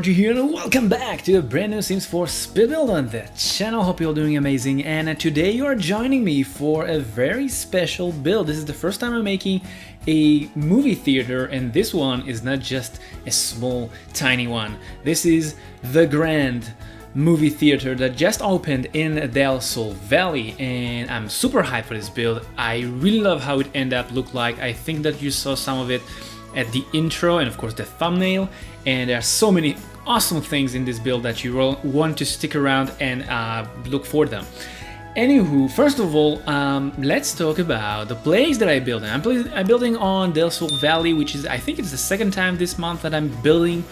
Technology here, and welcome back to a brand new Sims 4 speed build on the channel. Hope you're doing amazing, and today you are joining me for a very special build. This is the first time I'm making a movie theater, and this one is not just a small tiny one. This is the grand movie theater that just opened in Del Sol Valley, and I'm super hyped for this build. I really love how it ended up look like. I think that you saw some of it at the intro and of course the thumbnail, and there are so many awesome things in this build that you will want to stick around and look for them. Anywho, first of all, let's talk about the place that I built. I'm building on Del Sol Valley, which is, I think it's the second time this month that I'm building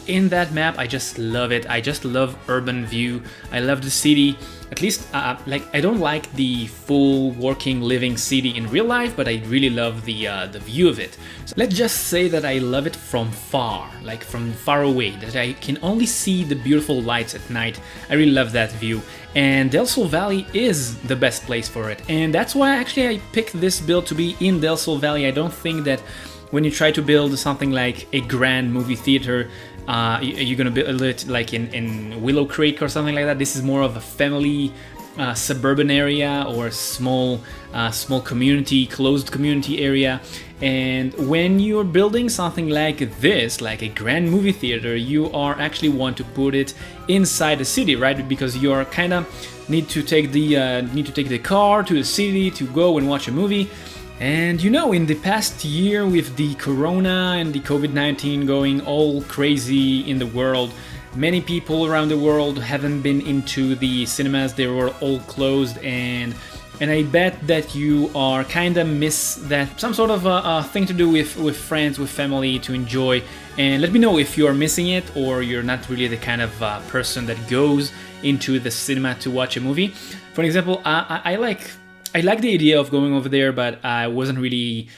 in that map. I just love it. I just love urban view. I love the city. At least, like, I don't like the full working living city in real life, but I really love the view of it. So let's just say that I love it from far, like from far away, that I can only see the beautiful lights at night. I really love that view, and Del Sol Valley is the best place for it. And that's why actually I picked this build to be in Del Sol Valley. I don't think that when you try to build something like a grand movie theater, you're gonna build it like in Willow Creek or something like that. This is more of a family suburban area or small community, closed community area. And when you're building something like this, like a grand movie theater, you are actually want to put it inside the city, right? Because you're kind of need to take the car to the city to go and watch a movie. And you know, in the past year with the corona and the COVID-19 going all crazy in the world, many people around the world haven't been into the cinemas. They were all closed, and I bet that you are kind of miss that, some sort of a thing to do with friends, with family to enjoy. And let me know if you are missing it, or you're not really the kind of person that goes into the cinema to watch a movie. For example, I like the idea of going over there, but I wasn't really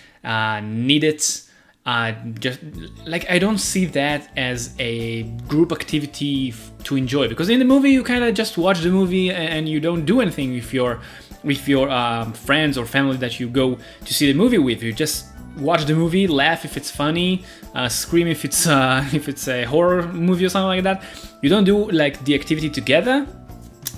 needed. Just like, I don't see that as a group activity to enjoy, because in the movie you kind of just watch the movie and you don't do anything with your friends or family that you go to see the movie with. You just watch the movie, laugh if it's funny, scream if it's a horror movie or something like that. You don't do like the activity together.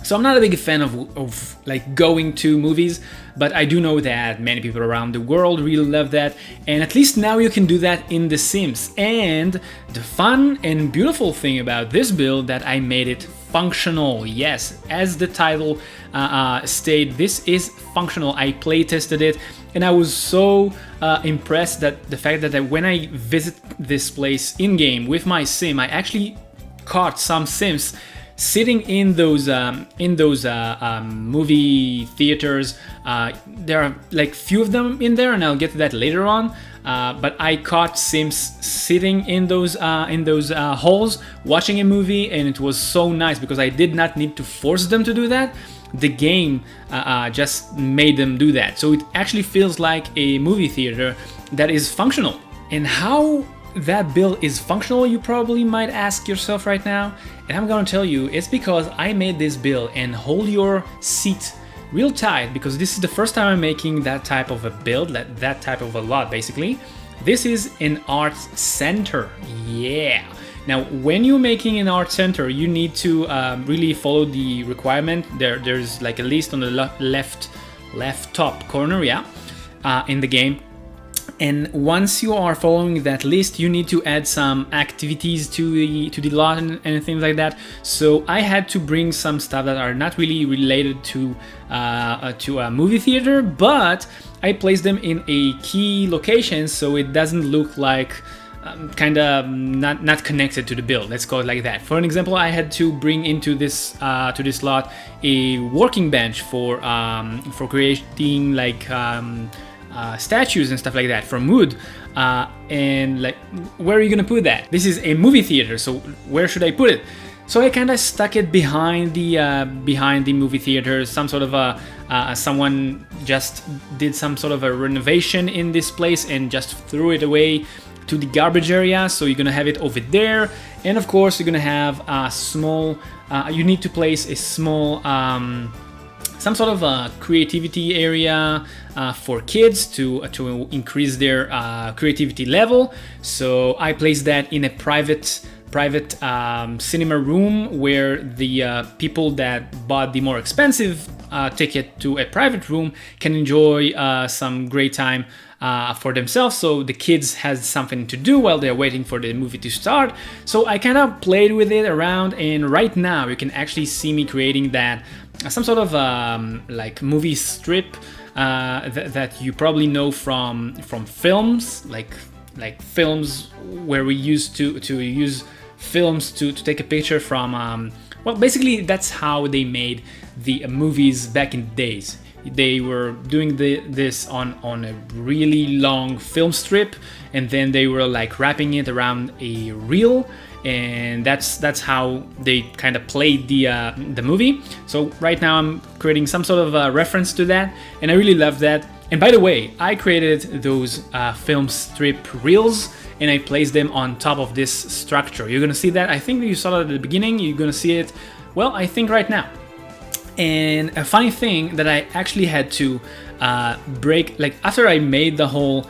So I'm not a big fan of like going to movies, but I do know that many people around the world really love that, and at least now you can do that in The Sims. And the fun and beautiful thing about this build, that I made it functional. Yes, as the title stated, this is functional. I play tested it, and I was so impressed that the fact that when I visit this place in game with my sim, I actually caught some Sims sitting in those movie theaters. There are like few of them in there, and I'll get to that later on. But I caught Sims sitting in those halls watching a movie, and it was so nice because I did not need to force them to do that. The game just made them do that. So it actually feels like a movie theater that is functional. And how that build is functional, you probably might ask yourself right now, and I'm gonna tell you, it's because I made this build. And hold your seat real tight, because this is the first time I'm making that type of a build, that type of a lot basically. This is an art center. Yeah. Now, when you're making an art center, you need to really follow the requirement. There's like a list on the left top corner, yeah, in the game. And once you are following that list, you need to add some activities to the lot and things like that. So I had to bring some stuff that are not really related to a movie theater, but I placed them in a key location so it doesn't look like kind of not connected to the build. Let's call it like that. For an example, I had to bring into this lot a working bench for creating like statues and stuff like that from wood, and like, where are you gonna put that? This is a movie theater, so where should I put it? So I kind of stuck it behind the movie theater. Some sort of someone just did some sort of a renovation in this place and just threw it away to the garbage area, so you're gonna have it over there. And of course you're gonna have a small you need to place a small some sort of a creativity area for kids to increase their creativity level. So I placed that in a private private cinema room where the people that bought the more expensive ticket to a private room can enjoy some great time for themselves, so the kids has something to do while they're waiting for the movie to start. So I kind of played with it around, and right now you can actually see me creating that some sort of like movie strip that you probably know from films, like films where we used to use films to take a picture from. Well, basically that's how they made the movies back in the days. They were doing this on a really long film strip, and then they were like wrapping it around a reel, and that's how they kind of played the movie. So right now I'm creating some sort of a reference to that, and I really love that. And by the way, I created those film strip reels, and I placed them on top of this structure. You're gonna see that. I think you saw it at the beginning. You're gonna see it, well, I think right now. And a funny thing that I actually had to break, like after I made the whole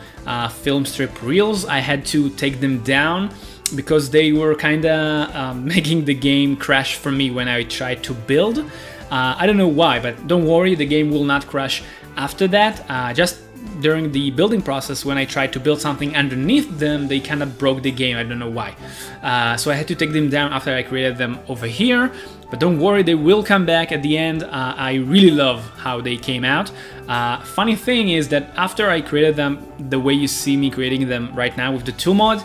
film strip reels, I had to take them down because they were kind of making the game crash for me when I tried to build. I don't know why, but don't worry, the game will not crash after that. Just during the building process, when I tried to build something underneath them, they kind of broke the game. I don't know why. So I had to take them down after I created them over here. But don't worry, they will come back at the end. I really love how they came out. Funny thing is that after I created them the way you see me creating them right now with the tool mod,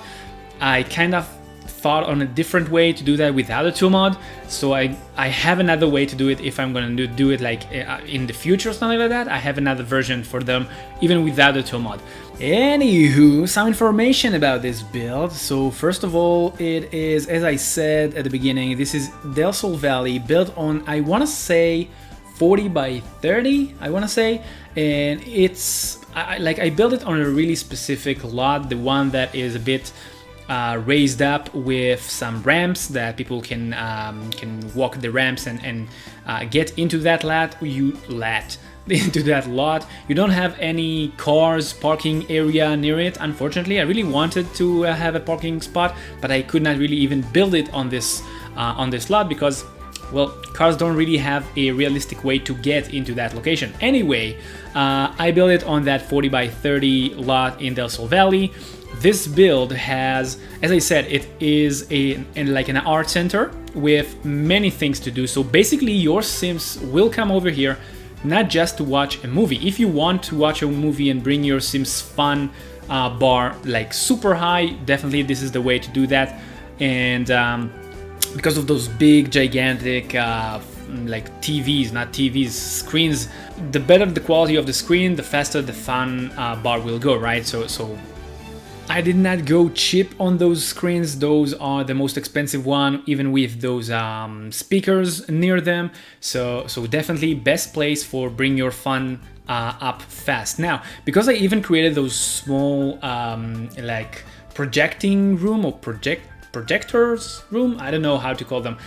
I kind of thought on a different way to do that without a tool mod. So I have another way to do it if I'm gonna do it like in the future or something like that. I have another version for them even without the tool mod. Anywho, some information about this build. So first of all, it is, as I said at the beginning, this is Del Sol Valley built on, I want to say 40 by 30, I want to say, and it's I built it on a really specific lot, the one that is a bit raised up with some ramps that people can walk the ramps and get into that into that lot. You don't have any cars parking area near it, unfortunately. I really wanted to have a parking spot, but I could not really even build it on this lot because, well, cars don't really have a realistic way to get into that location. Anyway, I built it on that 40 by 30 lot in Del Sol Valley. This build has, as I said, it is like an art center with many things to do. So basically your Sims will come over here not just to watch a movie. If you want to watch a movie and bring your Sims fun bar like super high, definitely this is the way to do that. And because of those big gigantic like screens, the better the quality of the screen, the faster the fun bar will go, right? So I did not go cheap on those screens. Those are the most expensive one, even with those speakers near them. So definitely best place for bring your fun up fast. Now, because I even created those small like projecting room or projectors room, I don't know how to call them,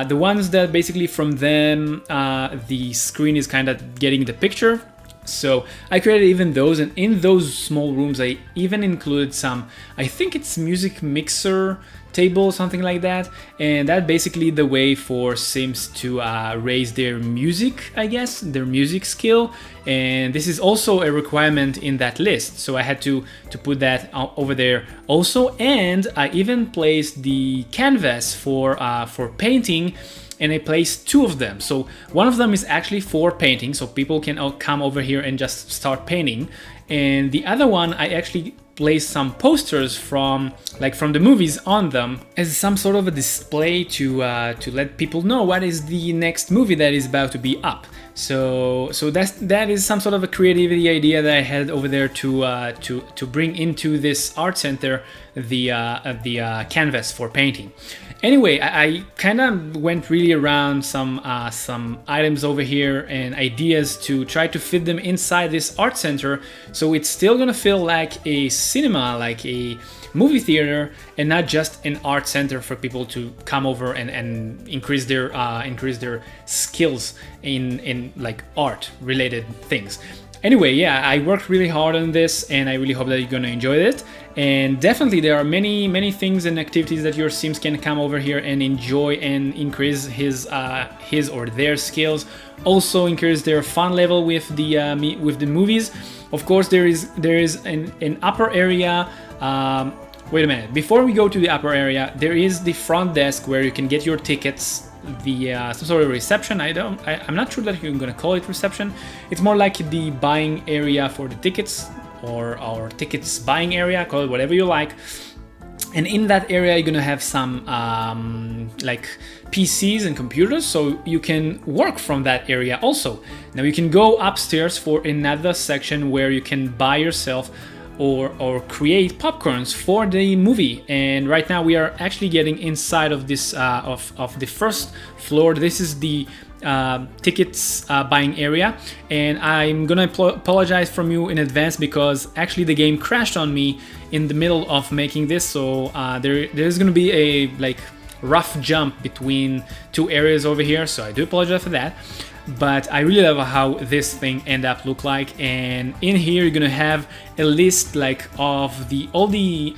the ones that basically from them the screen is kind of getting the picture. So I created even those, and in those small rooms I even included some, I think it's music mixer table, something like that, and that basically the way for Sims to raise their music, I guess, their music skill. And this is also a requirement in that list, so I had to put that over there also. And I even placed the canvas for painting, and I placed two of them. So one of them is actually for painting, so people can all come over here and just start painting. And the other one, I actually placed some posters from the movies on them as some sort of a display to let people know what is the next movie that is about to be up. So that is some sort of a creativity idea that I had over there to bring into this art center, the canvas for painting. Anyway, I kind of went really around some items over here and ideas to try to fit them inside this art center, so it's still gonna feel like a cinema, like a movie theater, and not just an art center for people to come over and increase their skills in like art related things. Anyway, yeah, I worked really hard on this, and I really hope that you're gonna enjoy it. And definitely there are many things and activities that your Sims can come over here and enjoy and increase his or their skills. Also increase their fun level with the movies. Of course, there is an upper area. Wait a minute. Before we go to the upper area, there is the front desk where you can get your tickets. Some sort of reception. I'm not sure that you're gonna call it reception. It's more like the buying area for the tickets, or our tickets buying area, call it whatever you like. And in that area, you're gonna have some like PCs and computers, so you can work from that area also. Now you can go upstairs for another section where you can buy yourself or create popcorns for the movie. And right now we are actually getting inside of this of the first floor. This is the tickets buying area, and I'm gonna apologize from you in advance because actually the game crashed on me in the middle of making this, so there's gonna be a like rough jump between two areas over here, so I do apologize for that. But I really love how this thing end up look like. And in here you're gonna have a list like of all the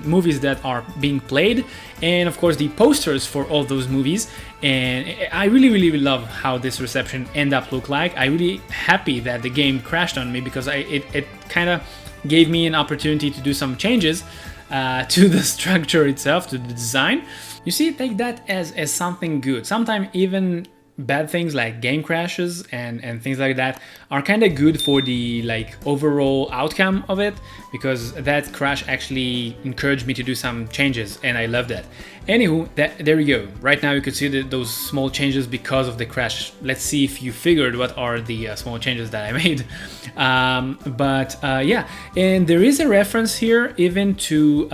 movies that are being played, and of course the posters for all those movies. And I really love how this reception end up look like. I'm really happy that the game crashed on me because it kind of gave me an opportunity to do some changes to the structure itself, to the design. You see, take that as something good. Sometimes even bad things like game crashes and things like that are kind of good for the like overall outcome of it, because that crash actually encouraged me to do some changes, and I love that. Anywho, there you go. Right now you could see those small changes because of the crash. Let's see if you figured what are the small changes that I made. Yeah, and there is a reference here even to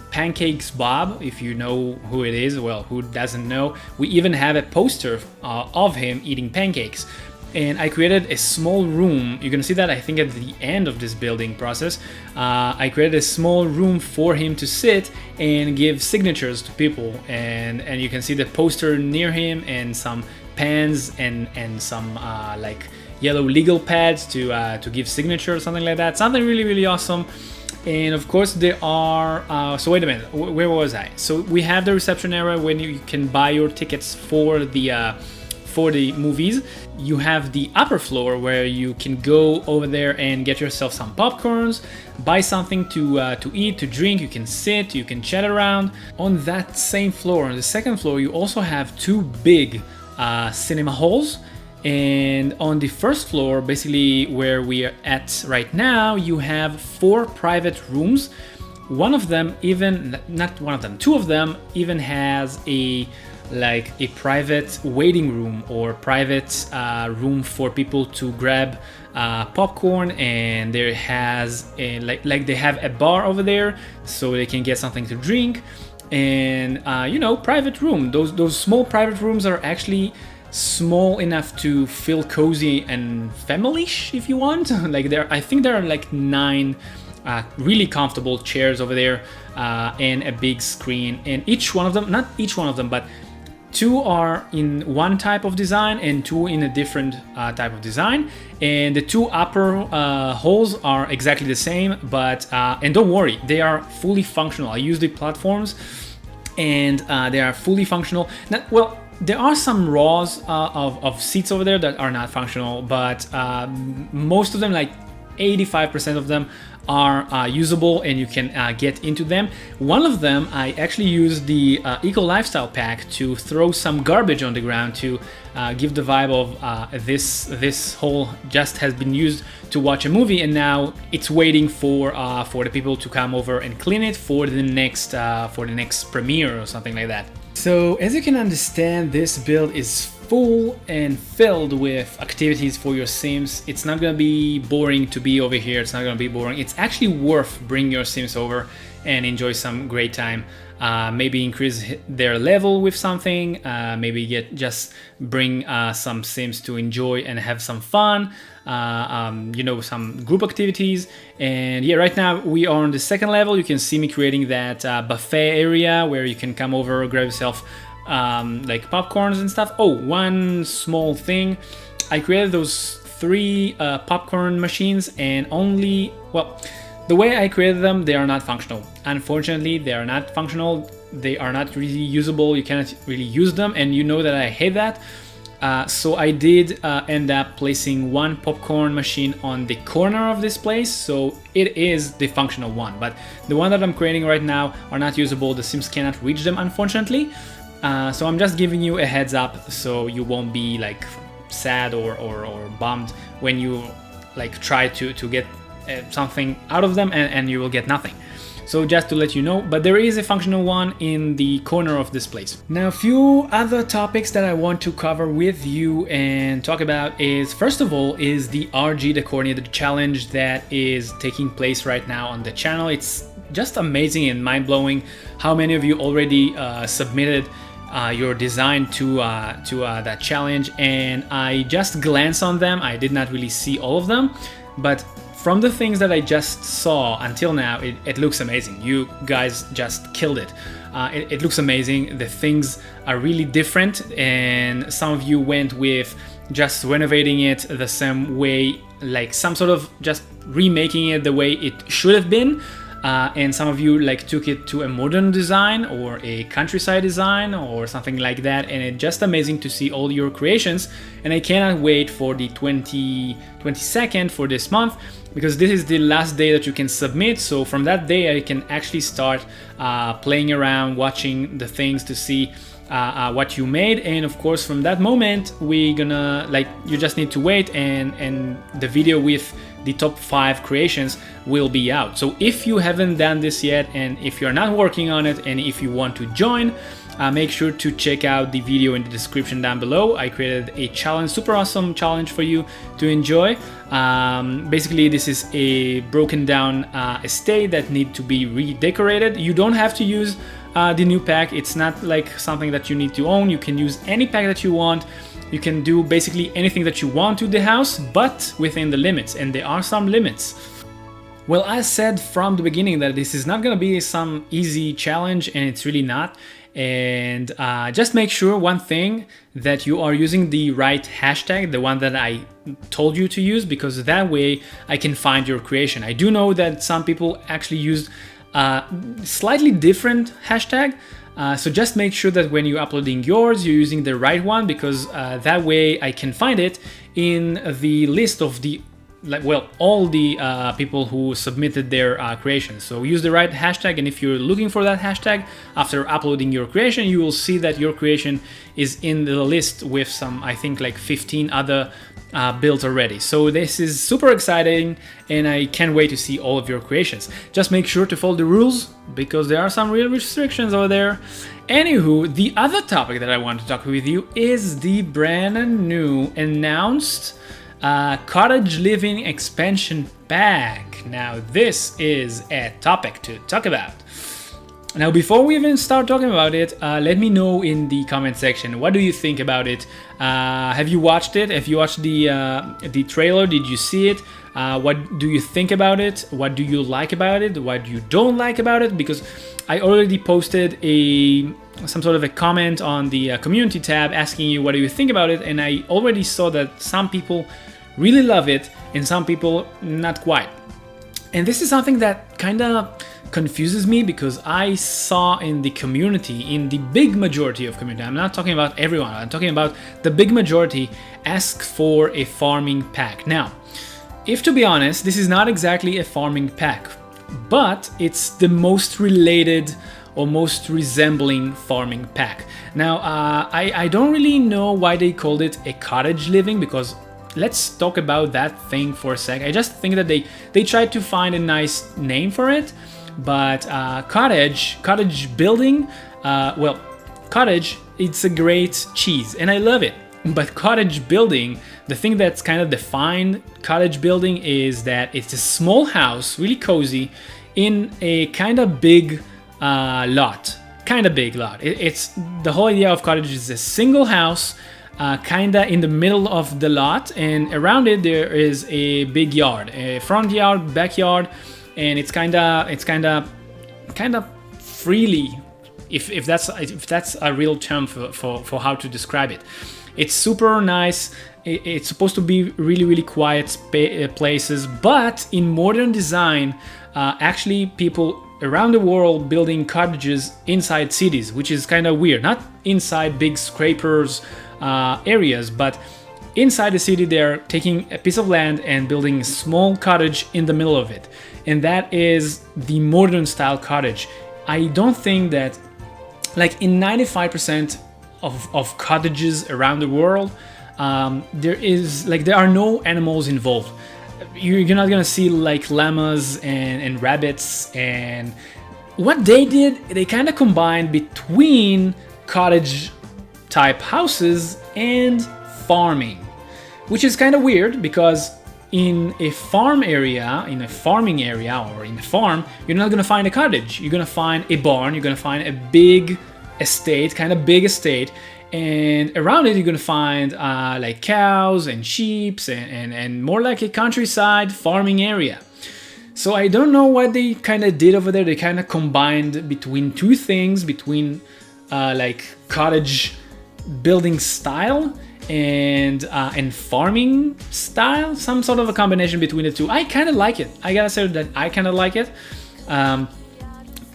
Pancakes Bob, if you know who it is. Well, who doesn't know? We even have a poster of him eating pancakes. And I created a small room. You're gonna see that I think at the end of this building process. I created a small room for him to sit and give signatures to people, and you can see the poster near him and some pens and some like yellow legal pads to give signature or something like that. Something really awesome. And of course there are so wait a minute, where was I? So we have the reception area when you can buy your tickets for the movies. You have the upper floor where you can go over there and get yourself some popcorns, buy something to eat, to drink. You can sit, you can chat around. On that same floor, on the second floor, you also have two big cinema halls. And on the first floor, basically where we are at right now, you have 4 private rooms. One of them even, not one of them, 2 of them even has a private waiting room or private room for people to grab popcorn, and there has a, like they have a bar over there so they can get something to drink. And you know, private room. Those small private rooms are actually small enough to feel cozy and family-ish if you want. Like I think there are like 9 really comfortable chairs over there and a big screen, and each one of them, not each one of them, but 2 are in one type of design and 2 in a different type of design. And the 2 upper holes are exactly the same, but and don't worry, they are fully functional. I use the platforms and they are fully functional. Well, there are some rows of seats over there that are not functional, but most of them, like 85% of them, are usable and you can get into them. One of them, I actually used the Eco Lifestyle Pack to throw some garbage on the ground to give the vibe of this hole just has been used to watch a movie, and now it's waiting for the people to come over and clean it for the next premiere or something like that. So as you can understand, this build is full and filled with activities for your Sims. It's not gonna be boring to be over here. It's not gonna be boring. It's actually worth bringing your Sims over and enjoy some great time. Maybe increase their level with something. Maybe just bring some Sims to enjoy and have some fun. You know, some group activities. And yeah, right now we are on the second level. You can see me creating that buffet area where you can come over, grab yourself like popcorns and stuff. Oh, one small thing, I created those 3 popcorn machines, and only, well, the way I created them, they are not functional. Unfortunately, they are not functional. They are not really usable. You cannot really use them, and you know that I hate that. So I did end up placing one popcorn machine on the corner of this place, so it is the functional one. But the one that I'm creating right now are not usable. The Sims cannot reach them, unfortunately. So I'm just giving you a heads up so you won't be like sad or bummed when you like try to get something out of them and you will get nothing. So just to let you know, but there is a functional one in the corner of this place. Now, a few other topics that I want to cover with you and talk about is, first of all, is the RG the Coordinator challenge that is taking place right now on the channel. It's just amazing and mind-blowing how many of you already submitted your design to that challenge, and I just glanced on them. I did not really see all of them, but from the things that I just saw until now, it looks amazing. You guys just killed it. It looks amazing. The things are really different, and some of you went with just renovating it the same way, like some sort of just remaking it the way it should have been. And some of you like took it to a modern design or a countryside design or something like that, and it's just amazing to see all your creations. And I cannot wait for the 22nd for this month, because this is the last day that you can submit. So from that day I can actually start playing around, watching the things to see what you made. And of course from that moment we're gonna, like, you just need to wait, and the video with the top 5 creations will be out. So if you haven't done this yet, and if you're not working on it, and if you want to join, make sure to check out the video in the description down below. I created a challenge, super awesome challenge for you to enjoy. Basically this is a broken down estate that need to be redecorated. You don't have to use the new pack. It's not like something that you need to own. You can use any pack that you want. You can do basically anything that you want to the house, but within the limits, and there are some limits. Well, I said from the beginning that this is not gonna be some easy challenge, and it's really not. And just make sure one thing, that you are using the right hashtag, the one that I told you to use, because that way I can find your creation. I do know that some people actually used slightly different hashtag. So just make sure that when you're uploading yours, you're using the right one, because that way I can find it in the list of the, like, well, all the people who submitted their creations. So use the right hashtag, and if you're looking for that hashtag after uploading your creation, you will see that your creation is in the list with some, I think, like 15 other built already. So this is super exciting, and I can't wait to see all of your creations. Just make sure to follow the rules, because there are some real restrictions over there. Anywho, the other topic that I want to talk with you is the brand new announced Cottage Living expansion pack. Now this is a topic to talk about. Now, before we even start talking about it, let me know in the comment section, what do you think about it? Have you watched it? Have you watched the trailer? Did you see it? What do you think about it? What do you like about it? What you don't like about it? Because I already posted some sort of a comment on the community tab asking you what do you think about it, and I already saw that some people really love it and some people not quite. And this is something that kind of confuses me, because I saw in the community, in the big majority of community, I'm not talking about everyone, I'm talking about the big majority, ask for a farming pack. Now, if to be honest, this is not exactly a farming pack, but it's the most related or most resembling farming pack. Now, I don't really know why they called it a cottage living, because let's talk about that thing for a sec. I just think that they tried to find a nice name for it. But cottage building, well, cottage, it's a great cheese and I love it. But cottage building, the thing that's kind of defined cottage building is that it's a small house, really cozy, in a kind of big lot. Kind of big lot. It's the whole idea of cottage is a single house, kind of in the middle of the lot, and around it there is a big yard, a front yard, backyard. And it's kind of freely, if that's a real term for how to describe it. It's super nice. It's supposed to be really quiet places, but in modern design, actually people around the world building cottages inside cities, which is kind of weird. Not inside big scrapers areas, but inside the city they're taking a piece of land and building a small cottage in the middle of it. And that is the modern style cottage. I don't think that, like in 95% of cottages around the world, there are no animals involved. You're not gonna see like llamas and rabbits. And what they did, they kind of combined between cottage type houses and farming, which is kind of weird because in a farming area, or in a farm, you're not gonna find a cottage. You're gonna find a barn. You're gonna find a big estate, kind of big estate, and around it you're gonna find like cows and sheep and more like a countryside farming area. So I don't know what they kind of did over there. They kind of combined between two things, between like cottage building style and farming style, some sort of a combination between the two. I kind of like it. I gotta say that I kind of like it.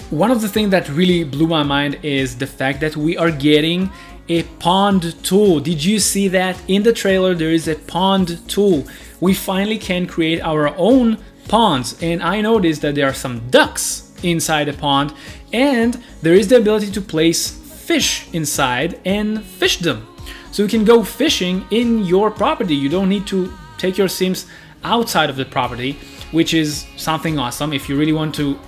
One of the things that really blew my mind is the fact that we are getting a pond tool. Did you see that? In the trailer there is a pond tool. We finally can create our own ponds, and I noticed that there are some ducks inside the pond, and there is the ability to place fish inside and fish them. So you can go fishing in your property. You don't need to take your sims outside of the property, which is something awesome. If you really want to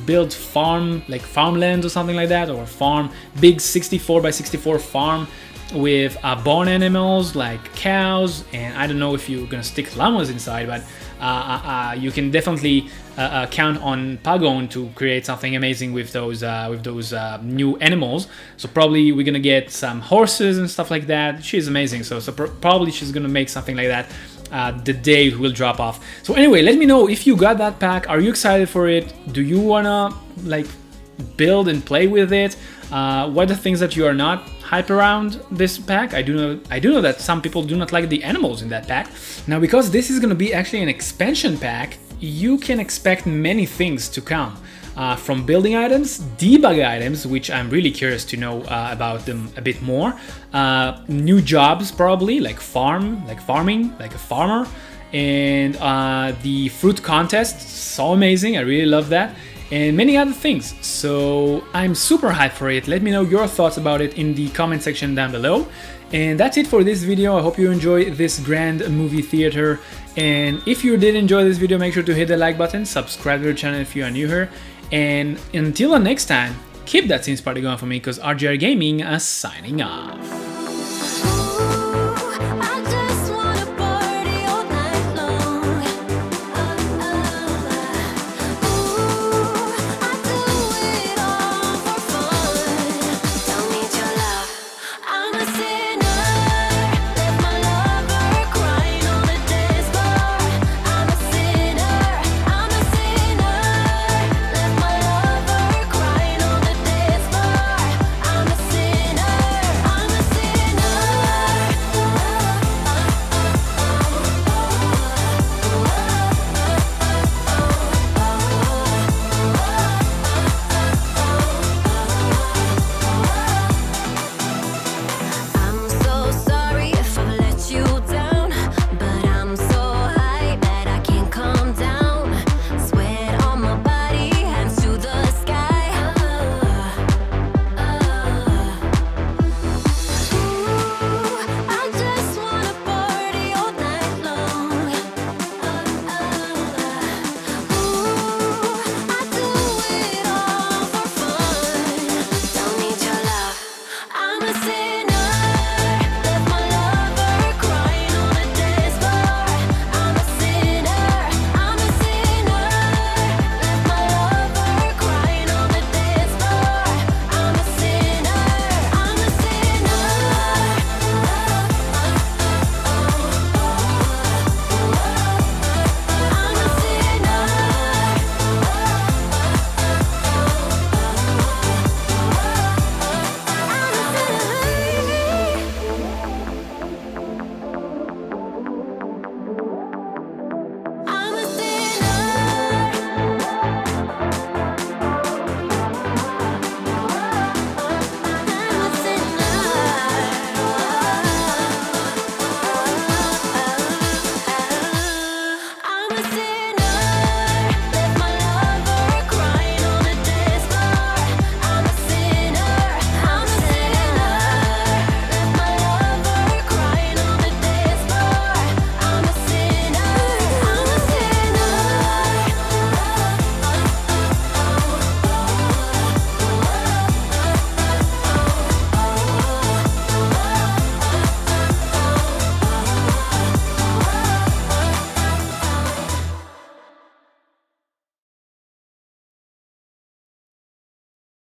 build farmland or something like that, or farm big 64x64 farm with barn animals like cows, and I don't know if you're gonna stick llamas inside, but you can definitely count on Pagon to create something amazing with those new animals. So probably we're gonna get some horses and stuff like that. She's amazing, so probably she's gonna make something like that the day it will drop off. So anyway, let me know if you got that pack. Are you excited for it? Do you wanna like build and play with it? What are the things that you are not hype around this pack? I do know that some people do not like the animals in that pack. Now, because this is going to be actually an expansion pack, you can expect many things to come. From building items, debug items, which I'm really curious to know about them a bit more. New jobs probably, like farming, like a farmer. And the fruit contest, so amazing, I really love that. And many other things. So I'm super hyped for it. Let me know your thoughts about it in the comment section down below. And that's it for this video. I hope you enjoy this grand movie theater. And if you did enjoy this video, make sure to hit the like button, subscribe to the channel if you are new here. And until the next time, keep that Sims party going for me, because RGR Gaming is signing off.